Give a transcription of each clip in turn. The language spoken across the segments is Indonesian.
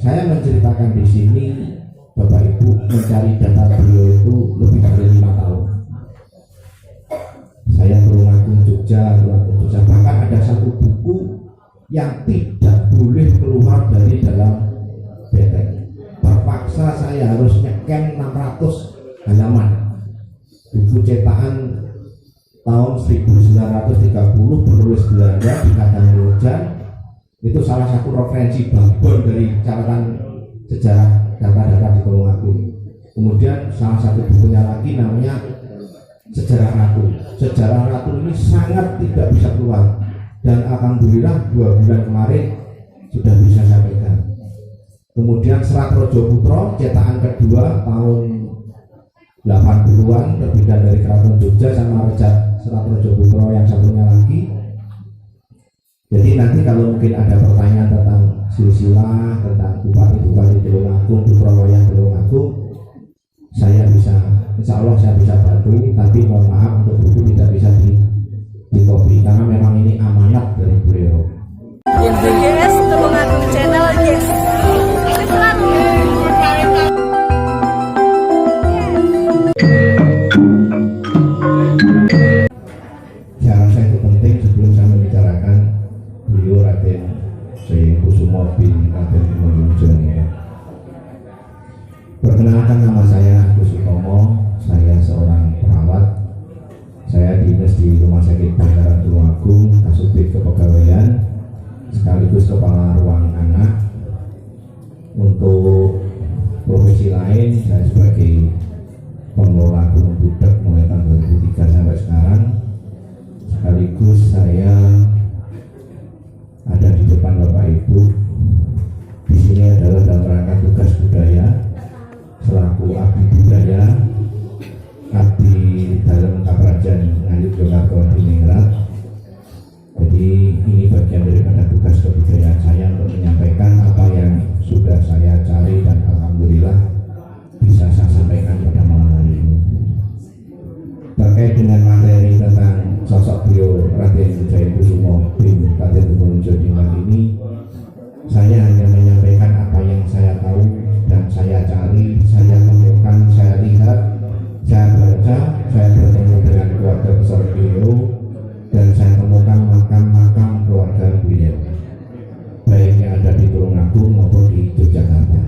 Saya menceritakan di sini, Bapak Ibu mencari data beliau itu lebih dari 5 tahun. Saya Tulungagung Jogja, bahkan ada satu buku yang tidak boleh keluar dari dalam benteng. Terpaksa saya harus nyekem 600 halaman. Buku cetakan tahun 1930 penulis Belanda di Kadang Rojan. Itu salah satu referensi backbone dari catatan sejarah data-data di Tulungagung. Kemudian salah satu bukunya lagi namanya Sejarah Ratu. Sejarah Ratu ini sangat tidak bisa keluar, dan alhamdulillah 2 bulan kemarin sudah bisa saya pegang. Kemudian Serat Rojo Putro cetakan kedua tahun 80-an terbitkan dari Keraton Jogja sama Serat Rojo Putro yang satunya lagi. Jadi nanti kalau mungkin ada pertanyaan tentang silsilah, tentang bupati-bupati Tulungagung, putra wayang Tulungagung, saya bisa, insya Allah saya bisa bantu. Tapi mohon maaf untuk buku tidak bisa di-copy karena memang ini amanat dari beliau. GS Tulungagung Channel, yes. Selalu. Saya rasa itu penting sebelum saya membicarakan beliau Raden Jayekusumo bin Raden Timurmudjo. Perkenalkan, nama saya Agus Sutomo. Saya seorang perawat. Saya dinas di Rumah Sakit Bayangkara Tulungagung, Kasubdit Kepegawaian, sekaligus kepala ruang anak. Untuk profesi lain, saya sebagai pengelola Gunung Budak mulai tahun 2003 sampai sekarang. Sekaligus saya ada di depan Bapak Ibu. Di sini adalah dalam rangka tugas budaya selaku abdi budaya, abdi dalam Kaprajan Ngayuk Yogyakarta Diningrat. Jadi ini bagian daripada tugas kebudayaan saya untuk menyampaikan apa yang sudah saya cari dan alhamdulillah bisa saya sampaikan pada malam hari ini. Terkait dengan materi tentang sosok beliau Raden Jayekusumo bin Raden Timurmudjo ini, saya hanya menyampaikan apa yang saya tahu dan saya cari, saya temukan, saya lihat, saya baca, saya bertemu dengan keluarga besar beliau, dan saya temukan makam-makam keluarga beliau, baik yang ada di Tulungagung maupun di Yogyakarta.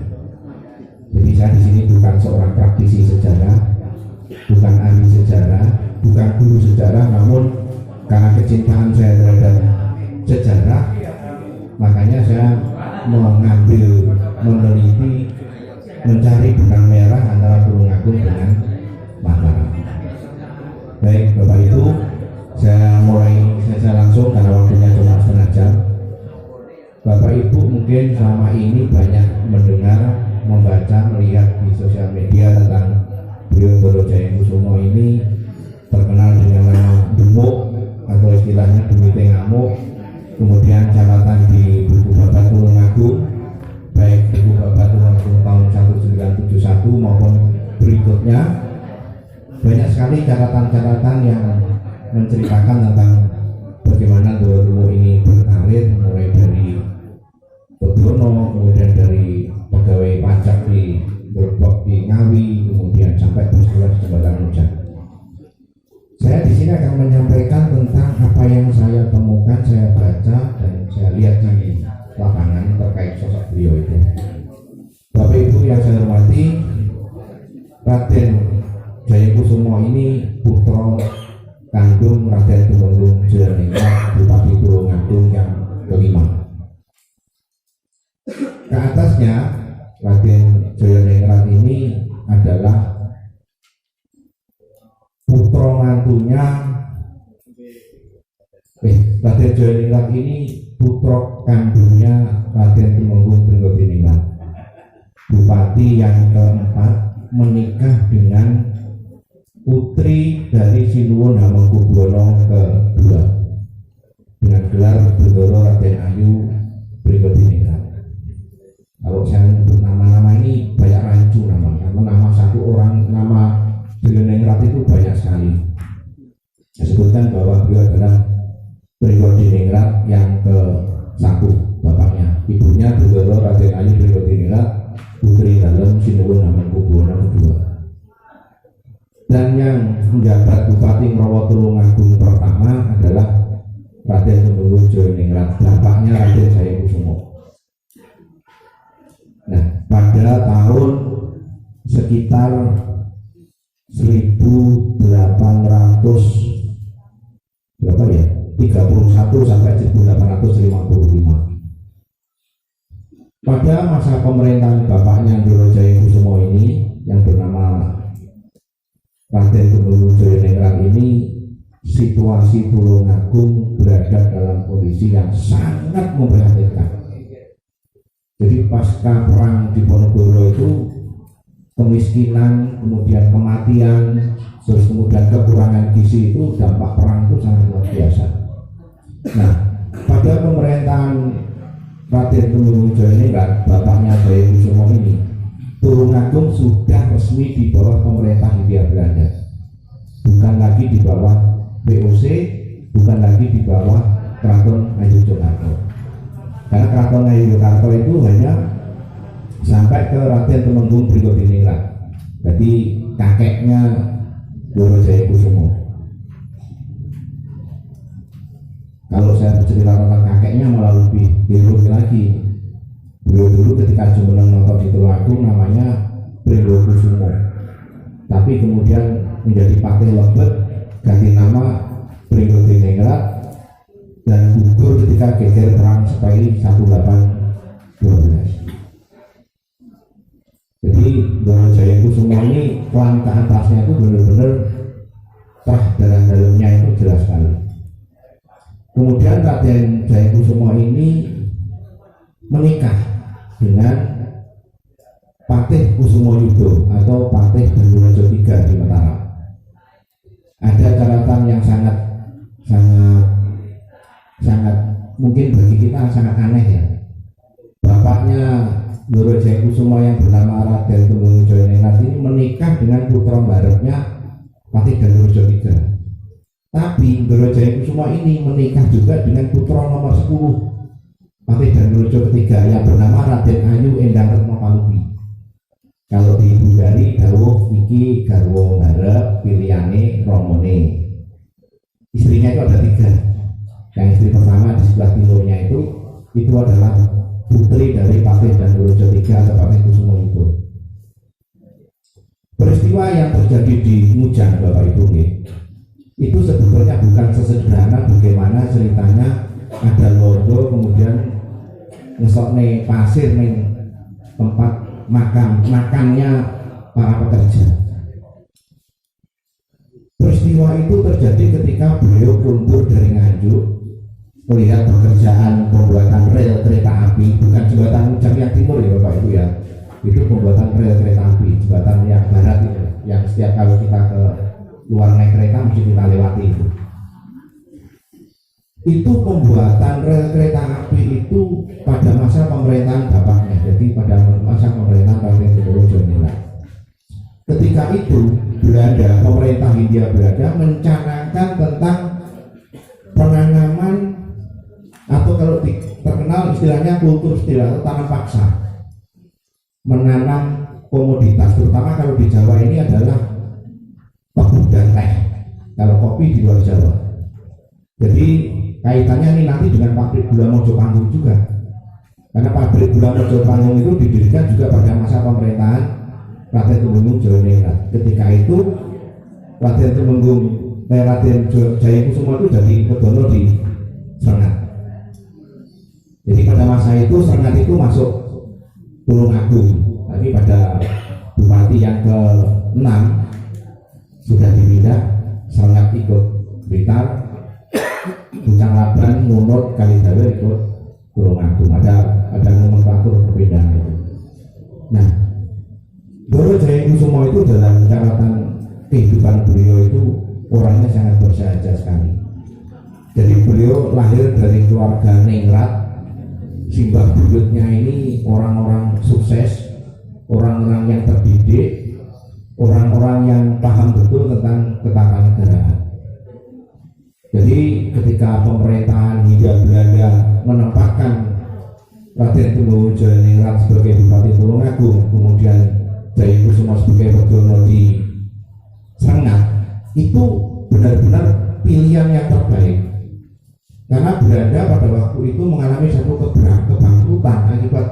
Jadi saya di sini bukan seorang praktisi sejarah, bukan ahli sejarah, bukan guru sejarah, namun karena kecintaan saya terhadap sejarah, makanya saya mengambil, meneliti, mencari benang merah antara Tulungagung dengan Mataram. Baik Bapak Ibu, saya langsung karena waktunya cuma setengah jam. Bapak Ibu mungkin selama ini banyak mendengar, membaca, melihat di sosial media tentang beliau Raden Jayekusumo ini, terkenal dengan nama Demuk atau istilahnya Demite Ngamuk. Kemudian catatan di buku Babat Tulungagung, baik buku Babat Tulungagung tahun 1971 maupun berikutnya, banyak sekali catatan-catatan yang menceritakan tentang bagaimana dulu ini berkarir, mulai dari Pedrono, kemudian dari pegawai pajak di Gerbok di Ngawi, kemudian sampai bersekolah di Jembatan Hujan. Saya di sini akan menyampaikan tentang apa yang saya temukan, saya baca, dan saya lihat di lapangan terkait sosok beliau itu. Bapak Ibu yang saya hormati, Raden Jayekusumo ini putra kandung Raden Timurmudjo Bupati Tulungagung yang kelima. Ke atasnya, Raden Jayaningrat ini adalah putra mantunya Raden Jayaningrat ini putra kandungnya Raden Timurmudjo Diningrat, bupati yang keempat, menikah dengan putri dari Sinuwun Hamengkubuwono kedua dengan gelar Bendoro Raden Ayu Diningrat. Kalau saya menyebut nama-nama ini banyak rancu namanya, nama satu orang, nama Diningrat itu banyak sekali. Saya sebutkan bahwa beliau adalah Diningrat yang ke-1 bapaknya, ibunya Bendoro Raden Ayu Diningrat Sinuwun Hamengkubuwono II. Dan yang menjabat Bupati Mrawa Tulungagung pertama adalah Raden Temenggung Jayaningrat, bapaknya Raden Jayekusumo. Nah, pada tahun sekitar 1800 berapa ya? 31 sampai 1855. Pada masa pemerintahan bapaknya Ndoro Jayekusumo ini yang bernama Raden Temenggung Jayaningrat ini, situasi Tulungagung berada dalam kondisi yang sangat memprihatinkan. Jadi pasca perang Diponegoro itu kemiskinan, kemudian kematian, terus kemudian kekurangan gizi, itu dampak perang itu sangat luar biasa. Nah, pada pemerintahan Raden Temenggung Jayaningrat, bapaknya Jayekusumo ini, Tulungagung sudah resmi di bawah pemerintah Hindia Belanda, bukan lagi di bawah VOC, bukan lagi di bawah Keraton Ngayogyakarta. Karena Keraton Ngayogyakarta itu hanya sampai ke Raden Temenggung Bringkodiningrat, jadi kakeknya Ndoro Jayekusumo. Kalau saya bercerita tentang kakeknya malah lebih heroik lagi. Beliau dulu ketika Jumeneng nonton di Tulungagung namanya Bringkokusumo, tapi kemudian menjadi Patih Lebet, ganti nama Bringkodiningrat, dan gugur ketika geger perang Sepairi 1812. Jadi Ndoro Jayekusumo ini klan ke atasnya itu benar-benar terah dalam-dalamnya itu jelas sekali. Kemudian Raden Jayekusumo ini menikah dengan Patih Kusumojudho atau Patih Bandurejo III di Mataram. Ada catatan yang sangat mungkin bagi kita sangat aneh ya. Bapaknya Ndoro Jayekusumo yang bernama Raden Temenggung Jayaningrat ini menikah dengan putra mbarepnya Patih Bandurejo III. Tapi Ndoro Jayekusumo ini menikah juga dengan putra nomor 10 Patih Bandurejo III yang bernama Raden Ayu Endang Retno Palupi. Kalau di Bundari dawuh iki garwa mbarep pilihane Romone. Istrinya itu ada 3. Yang istri pertama di sebelah timurnya itu adalah putri dari Patih Bandurejo III atau Patih Kusumojudho. Peristiwa yang terjadi di Mujang Bapak Ibu itu sebetulnya bukan sesederhana bagaimana ceritanya ada londo kemudian ngesokne pasir ning tempat makamnya para pekerja. Peristiwa itu terjadi ketika beliau mundur dari Nganjuk melihat pekerjaan pembuatan rel kereta api, bukan jembatan Mujang yang timur ya Bapak Ibu ya, itu pembuatan rel kereta api, jembatan yang barat itu, yang setiap kali kita ke luar naik kereta mesti kita lewati itu pembuatan rel kereta api itu pada masa pemerintahan bapaknya, jadi pada masa pemerintahan Raden Temenggung Jayaningrat. Ketika itu Belanda, pemerintah Hindia Belanda mencanangkan tentang penanaman atau kalau terkenal istilahnya kultur istilah atau tanam paksa, menanam komoditas, terutama kalau di Jawa ini adalah tebu dan teh, kalau kopi di luar Jawa. Jadi kaitannya ini nanti dengan pabrik gula Mojopanggung juga, karena pabrik gula Mojopanggung itu didirikan juga pada masa pemerintahan Raden Temenggung Jayaningrat. Ketika itu Raden Jayekusumo itu jadi kedono di Srengat. Jadi pada masa itu Srengat itu masuk Tulungagung, tapi pada bupati yang ke-6 sudah dipindah, Srengat ikut Blitar, Bucang Laban, Ngunut, Kalidawe ikut Tulungagung. Ada nomenklatur perbedaan itu. Nah, Ndoro Jayekusumo itu dalam catatan kehidupan beliau itu orangnya sangat bersahaja sekali. Jadi beliau lahir dari keluarga Ningrat, simbah buyutnya ini orang-orang sukses, orang-orang yang terdidik, orang-orang yang paham betul tentang ketatanegaraan. Jadi ketika pemerintahan Hindia Belanda menempatkan Raden Temenggung Jayaningrat sebagai Bupati Tulungagung, kemudian Jayakusuma sebagai Werdono di Srengat itu benar-benar pilihan yang terbaik, karena Belanda pada waktu itu mengalami satu kebangkrutan akibat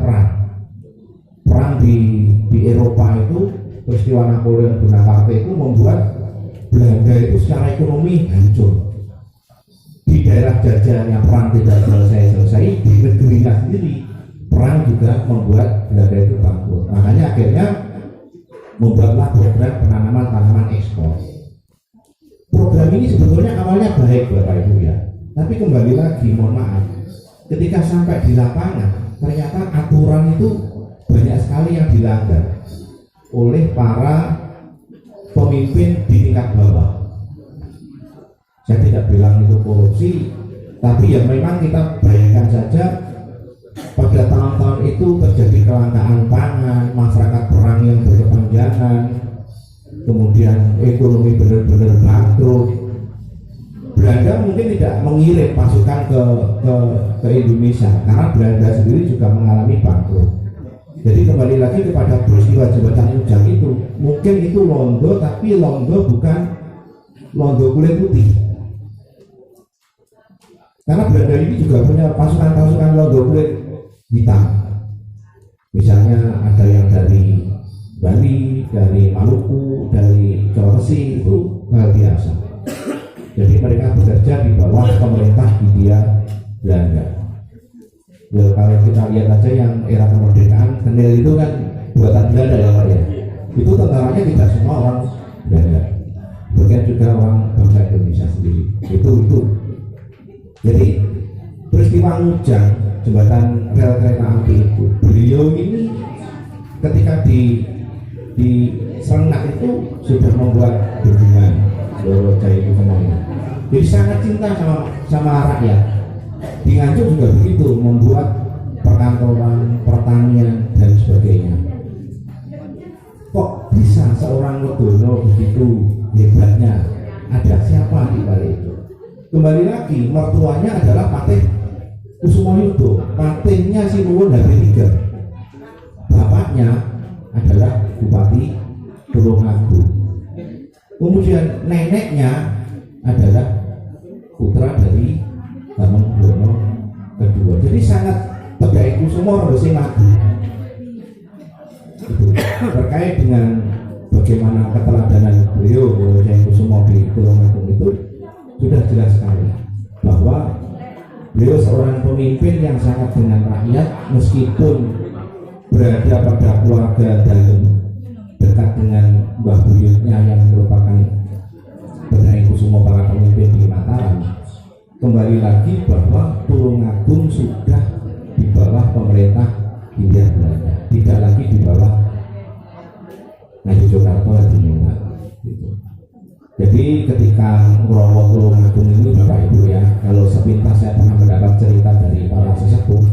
perang di Eropa. Itu peristiwa Napoleon Bonaparte itu membuat Belanda itu secara ekonomi hancur. Di daerah jajahannya perang tidak selesai, di negerinya sendiri perang juga membuat Belanda itu bangkrut. Makanya akhirnya membuatlah program penanaman tanaman ekspor. Program ini sebetulnya awalnya baik Bapak Ibu ya, tapi kembali lagi mohon maaf, ketika sampai di lapangan ternyata aturan itu banyak sekali yang dilanggar oleh para pemimpin di tingkat bawah. Saya tidak bilang itu korupsi, tapi ya memang kita bayangkan saja pada tahun-tahun itu terjadi kelangkaan pangan, masyarakat perang yang berkepanjangan, kemudian ekonomi benar-benar bangkrut. Belanda mungkin tidak mengirim pasukan ke Indonesia karena Belanda sendiri juga mengalami bangkrut. Jadi kembali lagi kepada peristiwa jembatan Ujang itu, mungkin itu londo, tapi londo bukan londo kulit putih. Karena Belanda ini juga punya pasukan-pasukan londo kulit hitam. Misalnya ada yang dari Bali, dari Maluku, dari Sulawesi, itu hal biasa. Jadi mereka bekerja di bawah pemerintah Hindia Belanda. Ya, kalau kita lihat aja yang era kemerdekaan, Kenil itu kan buatan Belanda ya Pak ya. Itu tentaranya tidak semua orang Belanda, bagian juga orang bangsa Indonesia sendiri. Itu. Jadi peristiwa Ngujang, jembatan rel kereta api itu, beliau ini ketika di Srengat itu sudah membuat bendungan Jayakusuma ini. Jadi sangat cinta sama rakyat. Di Nganjuk juga begitu, membuat perkantoran, pertanian dan sebagainya. Kok bisa seorang Werdono begitu hebatnya? Ada siapa di balik itu? Kembali lagi, mertuanya adalah Patih Kusumayuda, patihnya Sinuwun HP3. Bapaknya adalah Bupati Tulungagung. Kemudian neneknya adalah putra dari Hamengkubuwono kedua. Jadi sangat Jayakusuma harusnya maju. Itu terkait dengan bagaimana keteladanan beliau Jayakusuma di Tulungagung itu sudah jelas sekali bahwa beliau seorang pemimpin yang sangat dengan rakyat, meskipun berada pada keluarga dalam dekat dengan Mbah Buyutnya yang merupakan Jayakusuma para pemimpin di Mataram. Kembali lagi bahwa Tulungagung sudah di bawah pemerintah Hindia Belanda, tidak lagi di bawah Ngayogyakarta Hadiningrat. Jadi ketika Ngrawuh Tulungagung ini Bapak Ibu ya, kalau sepintas saya pernah mendapat cerita dari para sesepuh,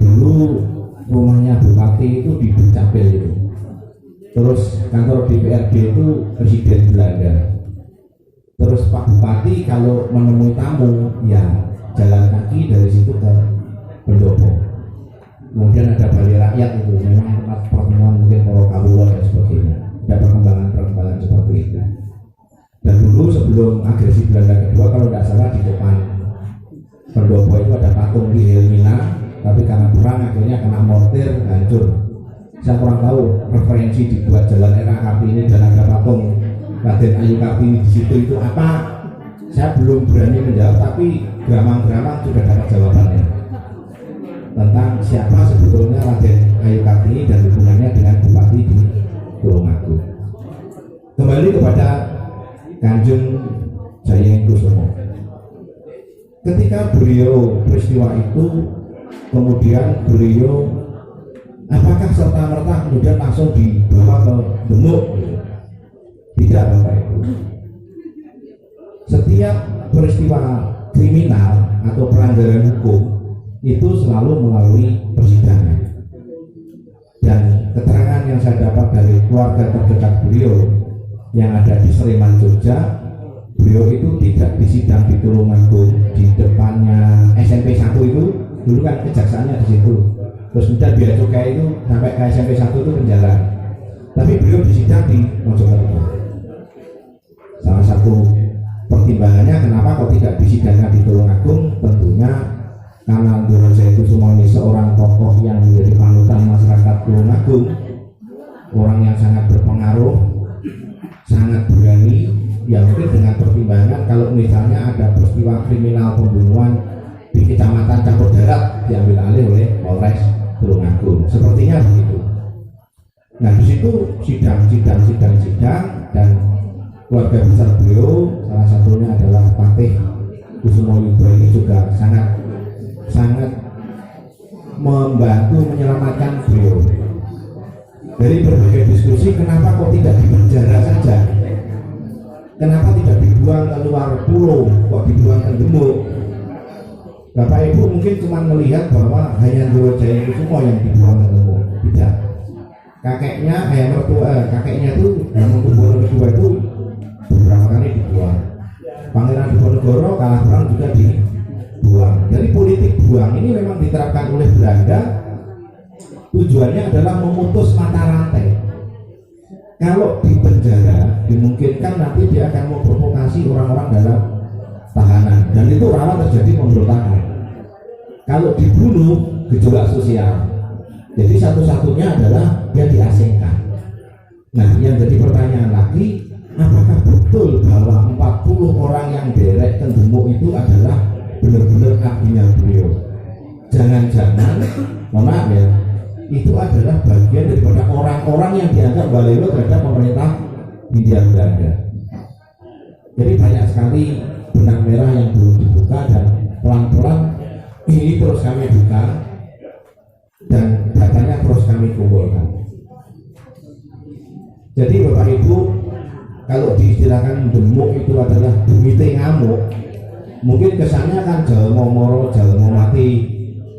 dulu rumahnya Bupati itu di Dukcapil itu, terus kantor DPRD itu Presiden Belanda. Terus Pak Bupati kalau menemui tamu ya jalan kaki dari situ ke pendopo. Kemudian ada balai rakyat itu, memang tempat pertemuan mungkin para kawula dan sebagainya. Ada perkembangan seperti itu. Dan dulu sebelum agresi Belanda kedua, kalau tidak salah di depan pendopo itu ada patung Wilhelmina, tapi karena perang akhirnya kena mortir, hancur. Saya kurang tahu referensi dibuat jalan era Kartini dan ada patung Raden Ayu Kartini di situ itu apa? Saya belum berani menjawab, tapi gramang-gramang sudah dapat jawabannya tentang siapa sebetulnya Raden Ayu Kartini dan hubungannya dengan Bupati di Tulungagung. Kembali kepada Kanjeng Jayakusuma. Ketika beliau peristiwa itu, kemudian beliau apakah serta-merta kemudian langsung dibawa ke Demuk? Tidak Bapak Ibu. Setiap peristiwa kriminal atau pelanggaran hukum itu selalu melalui persidangan. Dan keterangan yang saya dapat dari keluarga terdekat beliau yang ada di Sleman, Jogja, beliau itu tidak disidang di Tulungagung, di depannya SMP 1 itu, dulu kan kejaksaannya di situ. Terus kemudian biaya cukai itu sampai ke SMP 1 itu penjara. Tapi beliau disidang di Mojokerto. Salah satu pertimbangannya kenapa kok tidak disidangkan di Tulungagung, tentunya karena Ndoro Jayakusumo ini seorang tokoh yang menjadi panutan masyarakat Tulungagung, orang yang sangat berpengaruh, sangat berani. Ya mungkin dengan pertimbangan kalau misalnya ada peristiwa kriminal pembunuhan di Kecamatan Campur Darat diambil alih oleh Polres Tulungagung, sepertinya begitu. Nah di situ sidang dan keluarga besar beliau, salah satunya adalah Patih Kusumo Yudo ini juga sangat membantu menyelamatkan beliau dari berbagai diskusi. Kenapa kok tidak dipenjara saja? Kenapa tidak dibuang ke luar pulau, kok dibuang ke Gemuk? Bapak Ibu mungkin cuma melihat bahwa hanya Ndoro Jayakusumo yang dibuang ke Gemuk, tidak. Kakeknya itu yang Hamengkubuwono kedua itu beberapa kali dibuang. Pangeran Diponegoro kalah perang juga dibuang. Jadi politik buang ini memang diterapkan oleh Belanda. Tujuannya adalah memutus mata rantai. Kalau di penjara dimungkinkan nanti dia akan memprovokasi orang-orang dalam tahanan, dan itu rawan terjadi pemberontakan. Kalau dibunuh, gejolak sosial. Jadi satu-satunya adalah dia diasingkan. Nah, yang jadi pertanyaan lagi, apakah betul bahwa 40 orang yang derek ke Gemuk itu adalah benar-benar abdinya beliau? Jangan-jangan, mohon maaf ya, itu adalah bagian daripada orang-orang yang dianggap balelo terhadap pemerintah Hindia Belanda. Jadi banyak sekali benang merah yang belum dibuka, dan pelan-pelan ini terus kami buka dan datanya terus kami kumpulkan. Jadi Bapak Ibu, kalau diistilahkan Gemuk itu adalah bumite ngamuk, mungkin kesannya kan jalma moro, jalma mati,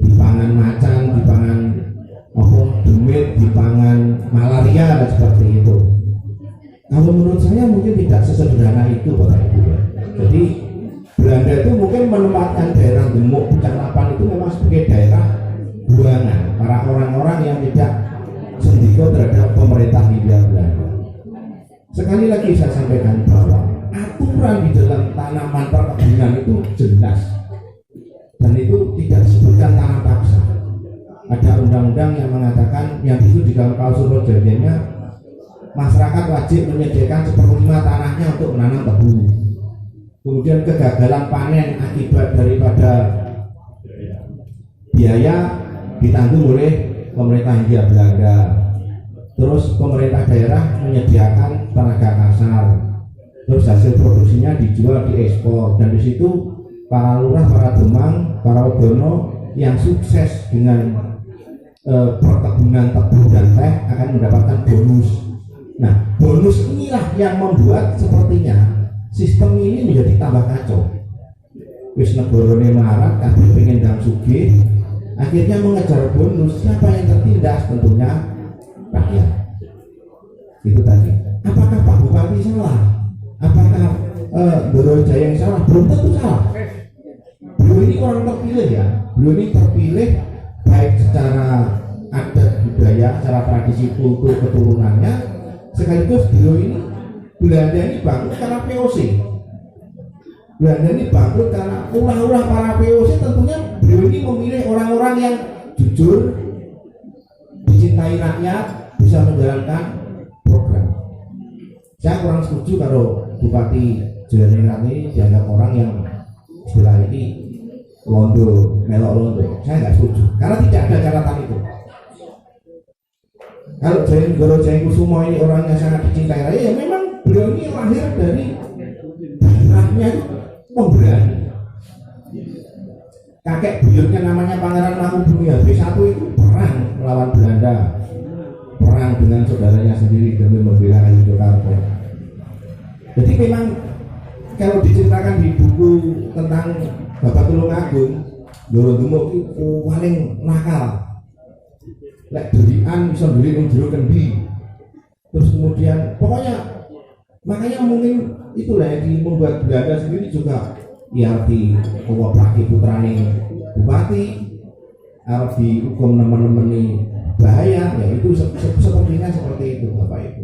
dipangan macan, dipangan demit, dipangan malaria dan seperti itu. Kalau menurut saya mungkin tidak sesederhana itu Bapak Ibu. Jadi Belanda itu mungkin menempatkan daerah Gemuk, Pucang itu memang sebagai daerah buangan para orang-orang yang tidak sendiko terhadap pemerintah Hindia Belanda. Sekali lagi saya sampaikan bahwa aturan di dalam tanaman perkebunan itu jelas, dan itu tidak disebutkan tanam paksa. Ada undang-undang yang mengatakan, yang itu di dalam klausul perjanjiannya, masyarakat wajib menyediakan 1/5 tanahnya untuk menanam tebu. Kemudian kegagalan panen akibat daripada biaya ditanggung oleh pemerintah Hindia Belanda. Terus pemerintah daerah menyediakan tenaga kasar. Terus hasil produksinya dijual, diekspor, dan di situ para lurah, para demang, para odono yang sukses dengan perkebunan tebu dan teh akan mendapatkan bonus. Nah, bonus inilah yang membuat sepertinya sistem ini menjadi tambah kacau. Wis negarane melarat, kabeh pengen ndang sugih, akhirnya mengejar bonus. Siapa yang tertindas? Tentunya rakyat. Itu tadi. Apakah Pak Bupati salah? Apakah Ndoro Jaya yang salah? Belum tentu salah. Beliau ini orang terpilih ya. Beliau ini terpilih baik secara adat budaya, secara tradisi kultur keturunannya, sekaligus beliau ini, Belanda ini bangkrut karena POC. Belanda ini bangkrut karena ulah-ulah para POC. Tentunya beliau ini memilih orang-orang yang jujur, dicintai rakyat, bisa menjalankan program. Saya kurang setuju kalau Bupati Jayanegara ini dianggap orang yang istilah ini londo, melok londo. Saya nggak setuju, karena tidak ada catatan itu. Kalau Ndoro Jayakusumo ini orangnya sangat dicintai rakyat, ya memang beliau ini lahir dari daerahnya itu pemberani. Kakek buyutnya namanya Pangeran Mangkubumi I itu perang melawan Belanda, perang dengan saudaranya sendiri demi membela Yogyakarta. Jadi memang kalau diceritakan di buku tentang Bapak Tulungagung, Ndoro Gemuk itu paling nakal. Lek delian bisa beli jero kendi. Terus kemudian pokoknya, makanya mungkin itulah yang membuat Belanda sendiri juga arti bahwa laki putrane bupati harus dihukum teman-teman bahaya, ya itu sepertinya seperti itu Bapak Ibu.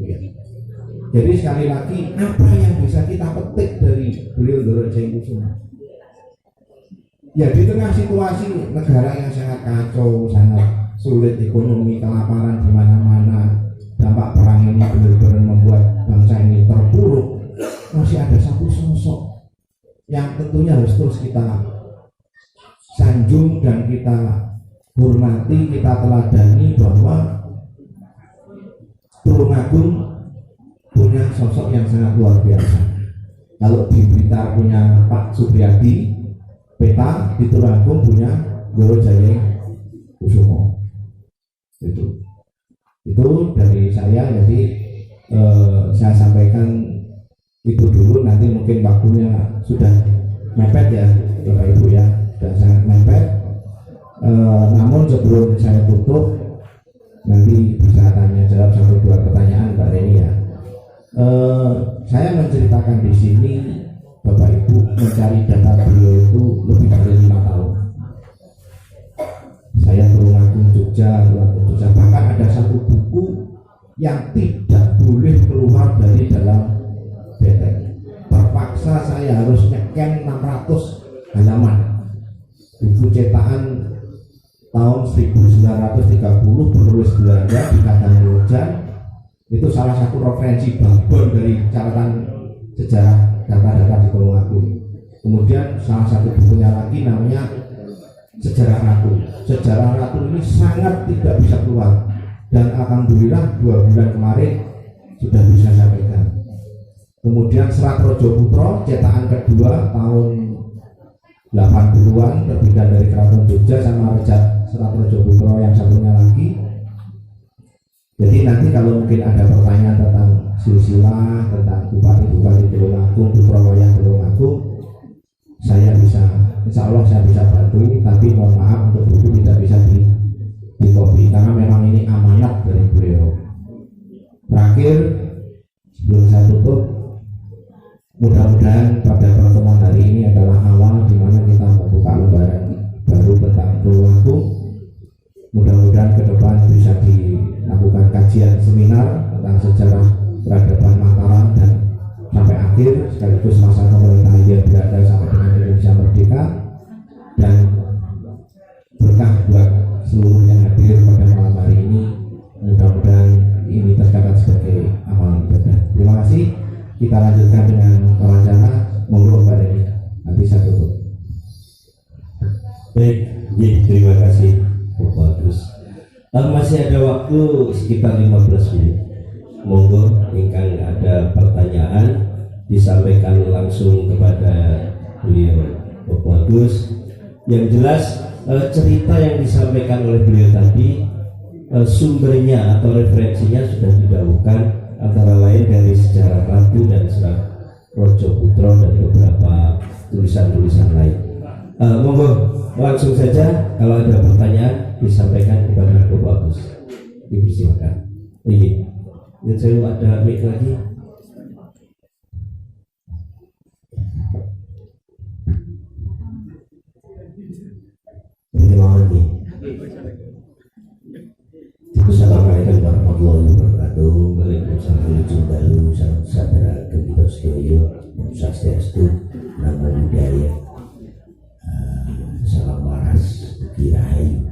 Jadi sekali lagi, apa yang bisa kita petik dari beliau Ndoro Jayengkusumo? Ya di tengah situasi negara yang sangat kacau, sangat sulit ekonomi, kelaparan di mana-mana, dampak perang ini benar-benar membuat bangsa ini terpuruk, masih ada satu sosok yang tentunya harus terus kita sanjung dan kita hormati, kita teladani, bahwa Tulungagung punya sosok yang sangat luar biasa. Kalau di Blitar punya Pak Supriyadi Peta, di Tulungagung punya Ndoro Jayengkusumo. Itu dari saya. Jadi saya sampaikan itu dulu, nanti mungkin waktunya sudah mepet ya Bapak Ibu ya, sudah sangat mepet. Namun sebelum saya tutup, nanti bisa tanya jawab 1-2 pertanyaan Mbak Reni ya. Saya menceritakan di sini, Bapak Ibu, mencari data beliau itu lebih dari 5 tahun. Saya Tulungagung Jogja, bahkan ada satu buku yang tidak boleh keluar dari dalam benteng. Terpaksa saya harus nyeken 600 halaman. Buku cetakan tahun 1930 penulis Belanda di Kadangrejo. Itu salah satu referensi babon dari catatan sejarah data-data di Tulungagung. Kemudian salah satu bukunya lagi namanya Sejarah Ratu. Sejarah Ratu ini sangat tidak bisa keluar, dan alhamdulillah 2 bulan kemarin sudah bisa sampaikan. Kemudian Serat Rojo Putro cetakan kedua tahun 80-an, terbitkan dari Keraton Jogja, sama Serat Rojo Putro yang satunya lagi. Jadi nanti kalau mungkin ada pertanyaan tentang silsilah, tentang bupati-bupati Tulungagung, Putra Wayang Tulungagung, saya bisa, insya Allah saya bisa bantu. Tapi mohon maaf untuk buku tidak bisa di copy, karena memang ini amanat dari beliau. Terakhir, sebelum saya tutup, mudah-mudahan pada pertemuan hari ini adalah awal di mana kita membuka lembaran baru tentang Tulungagung. Mudah-mudahan ke depan bisa dilakukan kajian seminar tentang sejarah peradaban Mataram dan sampai akhir, sekaligus masa pemerintahan yang berada sampai dengan Indonesia merdeka, dan berkah buat seluruh yang hadir pada malam hari ini. Mudah-mudahan ini tercatat sebagai amalan ibadah. Terima kasih. Kita lanjutkan dengan wawancara. Monggo Mbak Reni, nanti saya tutup. Baik, terima kasih. Bagus. Masih ada waktu sekitar 15 menit. Monggo, ingkang ada pertanyaan disampaikan langsung kepada beliau. Bagus. Yang jelas cerita yang disampaikan oleh beliau tadi, sumbernya atau referensinya sudah didahulukan, antara lain dari Sejarah Ratu dan Serat Rojo Putro dan beberapa tulisan-tulisan lain. Monggo langsung saja, kalau ada pertanyaan disampaikan kepada Bapak Agus. Dipersilakan. Ini saya ada mic lagi. Assalamualaikum warahmatullahi wabarakatuh. Waalaikumsalam warahmatullahi wabarakatuh. Saudara kita sekalian, Swastiastu, Namo Buddhaya. Salam waras, Kirahayu.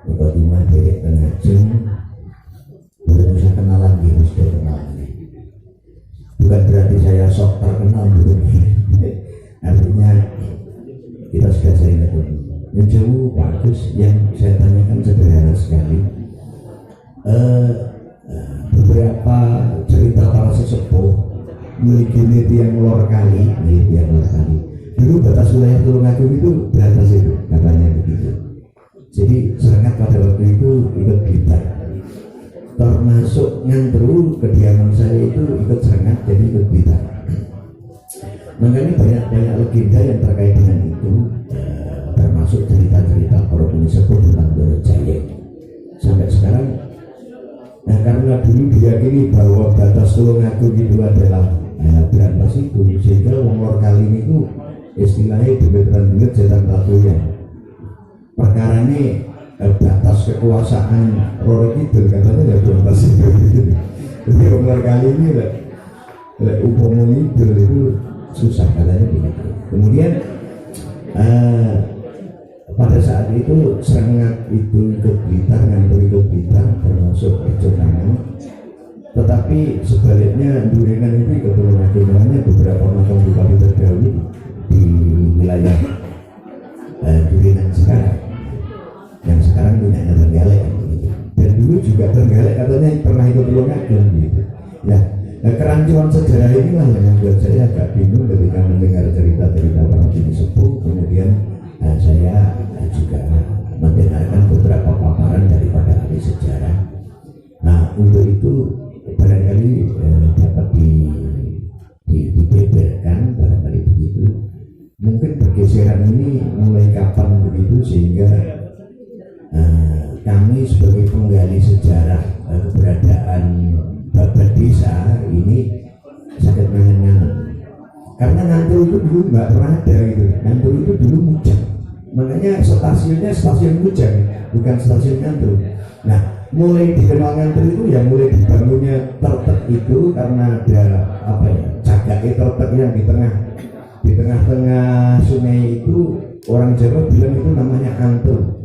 Bagaimana derek pengajeng, belum bisa kenalan gitu, sudah kenal. Bukan berarti saya sok terkenal belum. Artinya kita sudah sering ketemu. Yang jauh bagus, yang saya tanyakan sederhana sekali. Beberapa cerita para sesepuh memiliki yang lor kali. Dulu batas wilayah Tulungagung itu beratas itu, katanya begitu. Jadi sangat pada waktu itu ikut Blitar, termasuk nyantru kediaman saya itu ikut sangat, jadi ikut Blitar. Makanya banyak legenda yang terkait dengan itu, termasuk cerita-cerita para penyesepuh tentang Ndoro Jayeng. Sampai sekarang, nah karena dulu diyakini bahwa batas Tulungagung itu adalah berantas itu, sehingga umur kali ini itu istilahnya duit jatah ratunya. Perkara ini batas kekuasaan Roro Kidul katanya ya berantas itu. Jadi umur kali ini upomo ngidul itu susah katanya begitu. Kemudian pada saat itu sangat itu ikut Blitar, ngantor ikut Blitar termasuk perjuangan. Tetapi sebaliknya Durengan itu keturunan beberapa makam bupati terdahulu di wilayah Durengan sekarang, yang sekarang punya Trenggalek gitu. Dan dulu juga Trenggalek katanya pernah ikut Tulungagung gitu. Ya, kerancuan sejarah inilah yang membuat saya agak bingung ketika mendengar cerita-cerita para bini sepuh. Kemudian saya juga mendengarkan beberapa paparan daripada ahli sejarah. Nah, untuk itu barangkali dapat dibeberkan barangkali begitu. Mungkin pergeseran ini mulai kapan begitu sehingga kami sebagai penggali sejarah keberadaan babat desa ini sangat ngangen-ngangen. Karena Ngantru itu dulu nggak pernah ada gitu. Ngantru itu dulu Mujang. Makanya stasiunnya stasiun Mujang, bukan stasiun Ngantru. Nah, mulai dikenal Ngantru itu ya mulai dibangunnya tertek itu karena ada apa ya, cagake tertek yang di tengah-tengah sungai itu, orang Jawa bilang itu namanya Antru.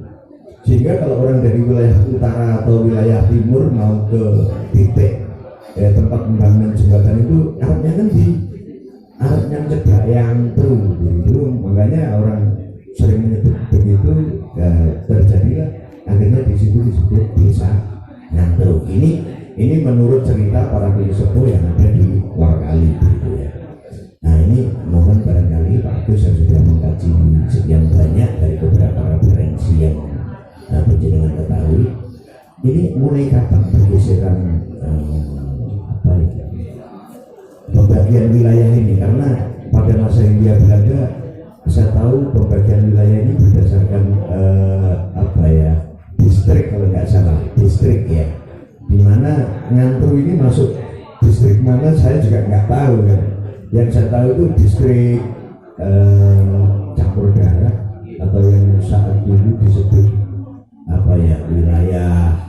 Sehingga kalau orang dari wilayah utara atau wilayah timur mau ke titik tempat pembangunan jembatan itu arahnya kan di arahnya cedak yang Antru gitu. Makanya orang sering menyebut begitu, terjadilah akhirnya di situ disebut desa Ngantru. Ini menurut cerita para filsuf yang ada di Warkali gitu ya. Nah, ini mohon barangkali Pak Agus yang sudah mengkaji sekian banyak dari beberapa referensi yang penjenengan ketahui, ini mulai kapan pergeseran pembagian wilayah ini? Karena pada masa Hindia Belanda saya tahu pembagian wilayah ini berdasarkan distrik, kalau nggak salah distrik ya, dimana Ngantru ini masuk distrik mana saya juga nggak tahu kan. Yang saya tahu itu distrik campur daerah atau yang saat dulu disebut wilayah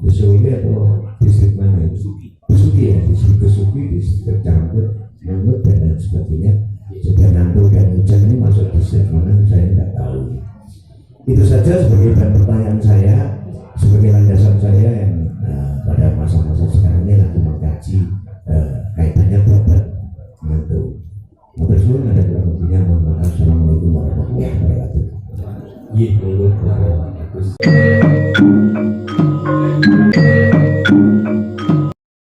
Besuki atau distrik mana itu? Besuki ya, distrik Besuki, distrik Campur, Mangut dan lain sebagainya. Sedang Ngantru dan Mujang ini masuk distrik mana saya nggak tahu. Itu saja sebagai bahan pertanyaan saya.